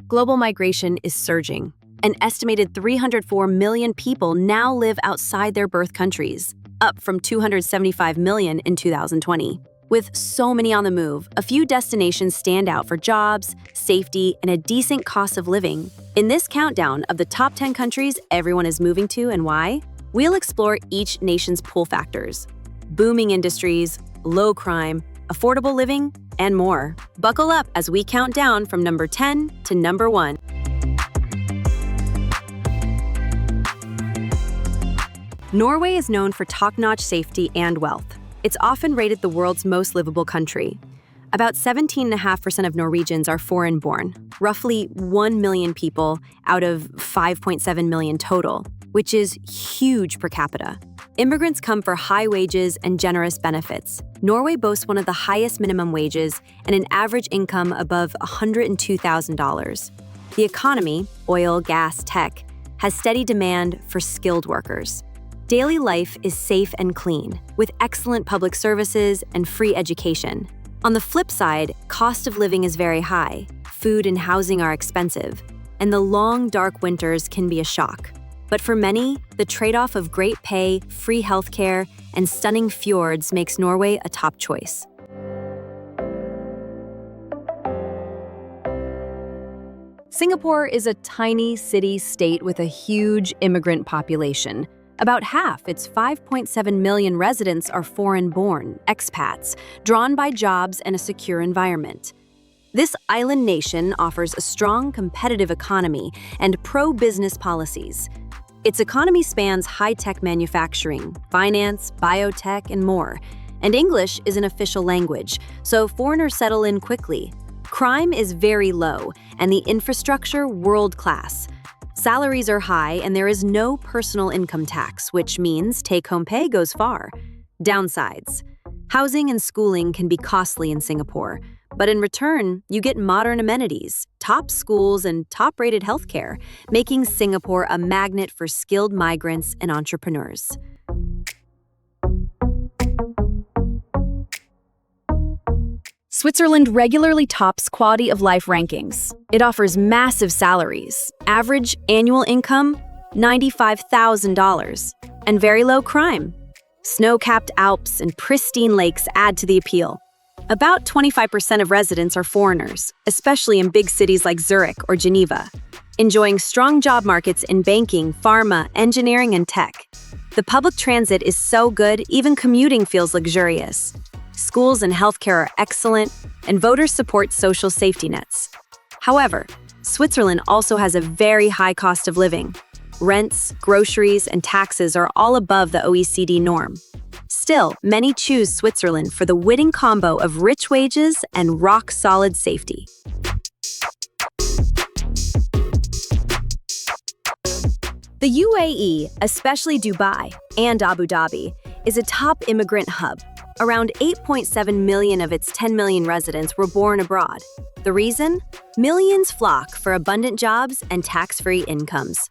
Global migration is surging. An estimated 304 million people now live outside their birth countries, up from 275 million in 2020. With so many on the move, a few destinations stand out for jobs, safety, and a decent cost of living. In this countdown of the top 10 countries everyone is moving to and why, we'll explore each nation's pull factors: booming industries, low crime, affordable living, and more. Buckle up as we count down from number 10 to number 1. Norway is known for top-notch safety and wealth. It's often rated the world's most livable country. About 17.5% of Norwegians are foreign-born, roughly 1 million people out of 5.7 million total, which is huge per capita. Immigrants come for high wages and generous benefits. Norway boasts one of the highest minimum wages and an average income above $102,000. The economy, oil, gas, tech, has steady demand for skilled workers. Daily life is safe and clean, with excellent public services and free education. On the flip side, cost of living is very high, food and housing are expensive, and the long, dark winters can be a shock. But for many, the trade-off of great pay, free healthcare, and stunning fjords makes Norway a top choice. Singapore is a tiny city-state with a huge immigrant population. About half, its 5.7 million residents, are foreign-born, expats, drawn by jobs and a secure environment. This island nation offers a strong competitive economy and pro-business policies. Its economy spans high-tech manufacturing, finance, biotech, and more. And English is an official language, so foreigners settle in quickly. Crime is very low, and the infrastructure world-class. Salaries are high, and there is no personal income tax, which means take-home pay goes far. Downsides: housing and schooling can be costly in Singapore, but in return, you get modern amenities, top schools, and top-rated healthcare, making Singapore a magnet for skilled migrants and entrepreneurs. Switzerland regularly tops quality of life rankings. It offers massive salaries, average annual income $95,000, and very low crime. Snow-capped Alps and pristine lakes add to the appeal. About 25% of residents are foreigners, especially in big cities like Zurich or Geneva, enjoying strong job markets in banking, pharma, engineering, and tech. The public transit is so good, even commuting feels luxurious. Schools and healthcare are excellent, and voters support social safety nets. However, Switzerland also has a very high cost of living. Rents, groceries, and taxes are all above the OECD norm. Still, many choose Switzerland for the winning combo of rich wages and rock-solid safety. The UAE, especially Dubai and Abu Dhabi, is a top immigrant hub. Around 8.7 million of its 10 million residents were born abroad. The reason? Millions flock for abundant jobs and tax-free incomes.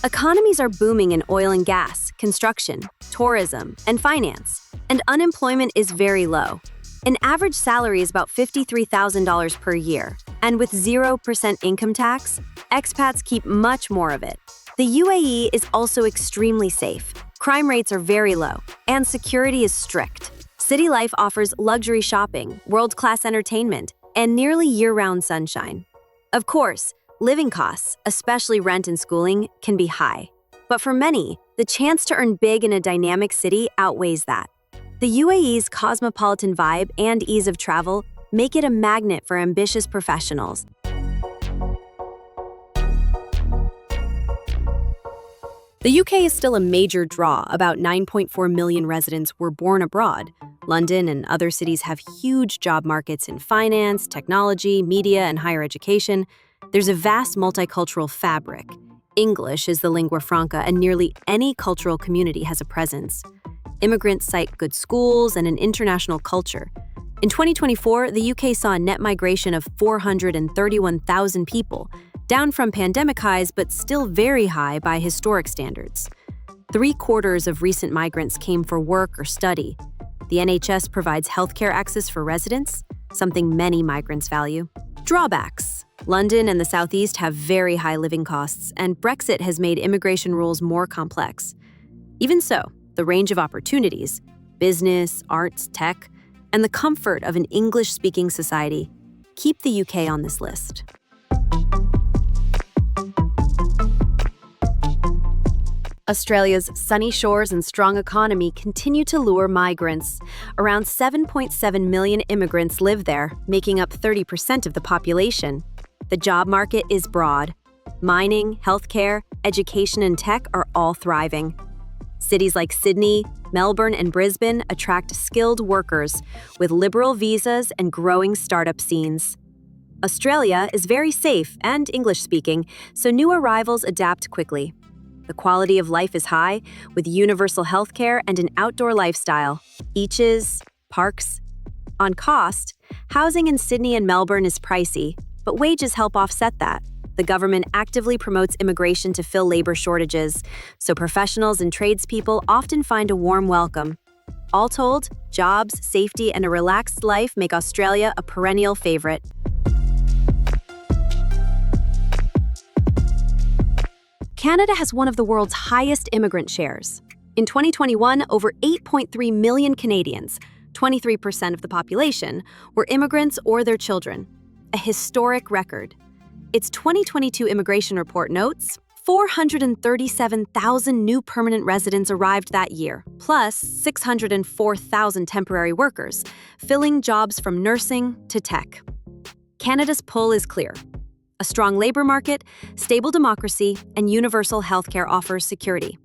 Economies are booming in oil and gas, construction, tourism, and finance, and unemployment is very low. An average salary is about $53,000 per year, and with 0% income tax, expats keep much more of it. The UAE is also extremely safe. Crime rates are very low, and security is strict. City life offers luxury shopping, world-class entertainment, and nearly year-round sunshine. Of course, living costs, especially rent and schooling, can be high. But for many, the chance to earn big in a dynamic city outweighs that. The UAE's cosmopolitan vibe and ease of travel make it a magnet for ambitious professionals. The UK is still a major draw. About 9.4 million residents were born abroad. London and other cities have huge job markets in finance, technology, media, and higher education. There's a vast multicultural fabric. English is the lingua franca, and nearly any cultural community has a presence. Immigrants cite good schools and an international culture. In 2024, the UK saw a net migration of 431,000 people, down from pandemic highs but still very high by historic standards. 3/4 of recent migrants came for work or study. The NHS provides healthcare access for residents, something many migrants value. Drawbacks: London and the Southeast have very high living costs, and Brexit has made immigration rules more complex. Even so, the range of opportunities, business, arts, tech, and the comfort of an English-speaking society keep the UK on this list. Australia's sunny shores and strong economy continue to lure migrants. Around 7.7 million immigrants live there, making up 30% of the population. The job market is broad. Mining, healthcare, education, and tech are all thriving. Cities like Sydney, Melbourne, and Brisbane attract skilled workers with liberal visas and growing startup scenes. Australia is very safe and English-speaking, so new arrivals adapt quickly. The quality of life is high, with universal healthcare and an outdoor lifestyle, beaches, parks. On cost, housing in Sydney and Melbourne is pricey, but wages help offset that. The government actively promotes immigration to fill labor shortages, so professionals and tradespeople often find a warm welcome. All told, jobs, safety, and a relaxed life make Australia a perennial favorite. Canada has one of the world's highest immigrant shares. In 2021, over 8.3 million Canadians, 23% of the population, were immigrants or their children, a historic record. Its 2022 immigration report notes 437,000 new permanent residents arrived that year, plus 604,000 temporary workers, filling jobs from nursing to tech. Canada's pull is clear. A strong labor market, stable democracy, and universal healthcare offers security.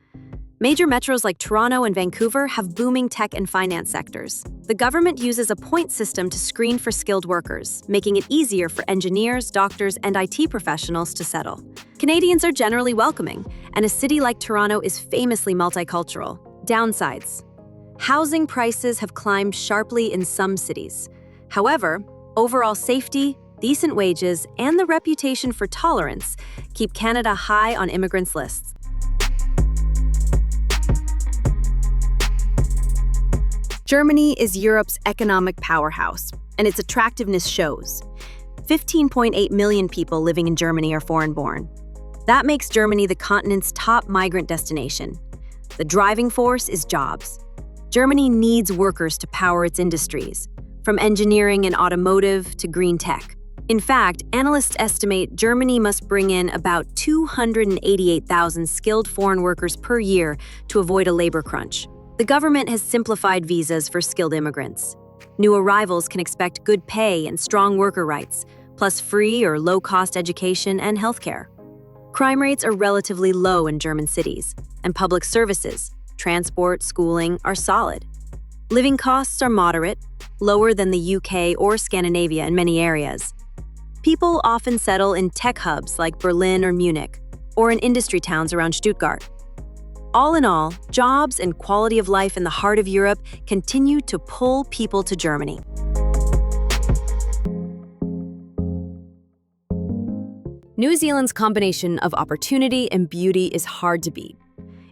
Major metros like Toronto and Vancouver have booming tech and finance sectors. The government uses a point system to screen for skilled workers, making it easier for engineers, doctors, and IT professionals to settle. Canadians are generally welcoming, and a city like Toronto is famously multicultural. Downsides: housing prices have climbed sharply in some cities. However, overall safety, decent wages, and the reputation for tolerance keep Canada high on immigrants' lists. Germany is Europe's economic powerhouse, and its attractiveness shows. 15.8 million people living in Germany are foreign-born. That makes Germany the continent's top migrant destination. The driving force is jobs. Germany needs workers to power its industries, from engineering and automotive to green tech. In fact, analysts estimate Germany must bring in about 288,000 skilled foreign workers per year to avoid a labor crunch. The government has simplified visas for skilled immigrants. New arrivals can expect good pay and strong worker rights, plus free or low-cost education and healthcare. Crime rates are relatively low in German cities, and public services, transport, schooling, are solid. Living costs are moderate, lower than the UK or Scandinavia in many areas. People often settle in tech hubs like Berlin or Munich, or in industry towns around Stuttgart. All in all, jobs and quality of life in the heart of Europe continue to pull people to Germany. New Zealand's combination of opportunity and beauty is hard to beat.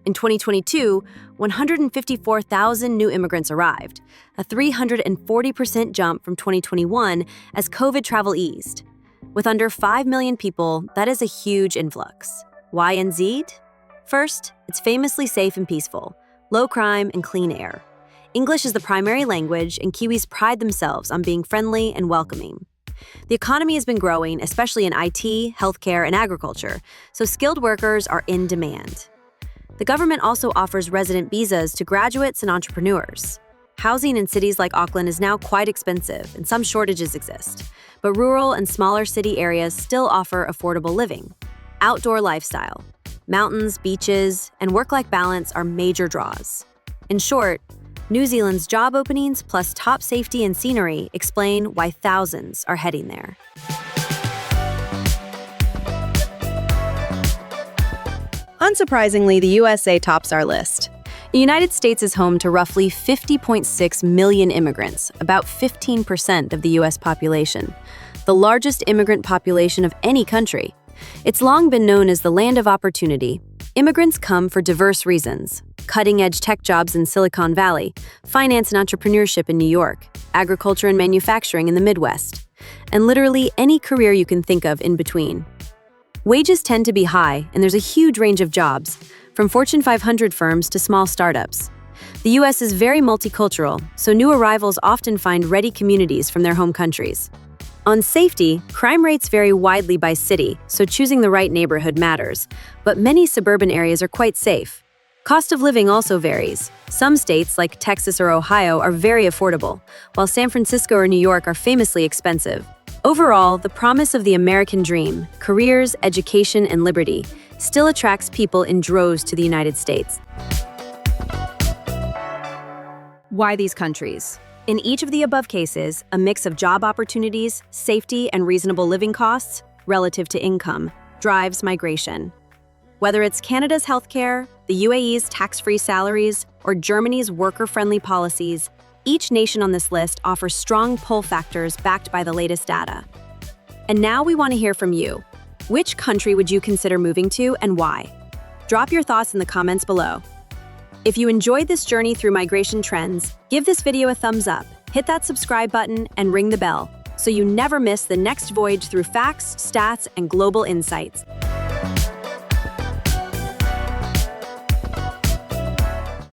In 2022, 154,000 new immigrants arrived, a 340% jump from 2021 as COVID travel eased. With under 5 million people, that is a huge influx. Why NZ? First, it's famously safe and peaceful, low crime and clean air. English is the primary language, and Kiwis pride themselves on being friendly and welcoming. The economy has been growing, especially in IT, healthcare, and agriculture, so skilled workers are in demand. The government also offers resident visas to graduates and entrepreneurs. Housing in cities like Auckland is now quite expensive, and some shortages exist, but rural and smaller city areas still offer affordable living. Outdoor lifestyle, mountains, beaches, and work-life balance are major draws. In short, New Zealand's job openings plus top safety and scenery explain why thousands are heading there. Unsurprisingly, the USA tops our list. The United States is home to roughly 50.6 million immigrants, about 15% of the U.S. population, the largest immigrant population of any country. It's long been known as the land of opportunity. Immigrants come for diverse reasons: cutting-edge tech jobs in Silicon Valley, finance and entrepreneurship in New York, agriculture and manufacturing in the Midwest. and literally any career you can think of in between. Wages tend to be high, and there's a huge range of jobs, from Fortune 500 firms to small startups. The US is very multicultural, so new arrivals often find ready communities from their home countries. On safety, crime rates vary widely by city, so choosing the right neighborhood matters, but many suburban areas are quite safe. Cost of living also varies. Some states, like Texas or Ohio, are very affordable, while San Francisco or New York are famously expensive. Overall, the promise of the American dream, careers, education, and liberty, still attracts people in droves to the United States. Why these countries? In each of the above cases, a mix of job opportunities, safety, and reasonable living costs, relative to income, drives migration. Whether it's Canada's healthcare, the UAE's tax-free salaries, or Germany's worker-friendly policies, each nation on this list offers strong pull factors backed by the latest data. And now we want to hear from you. Which country would you consider moving to and why? Drop your thoughts in the comments below. If you enjoyed this journey through migration trends, give this video a thumbs up, hit that subscribe button, and ring the bell so you never miss the next voyage through facts, stats, and global insights.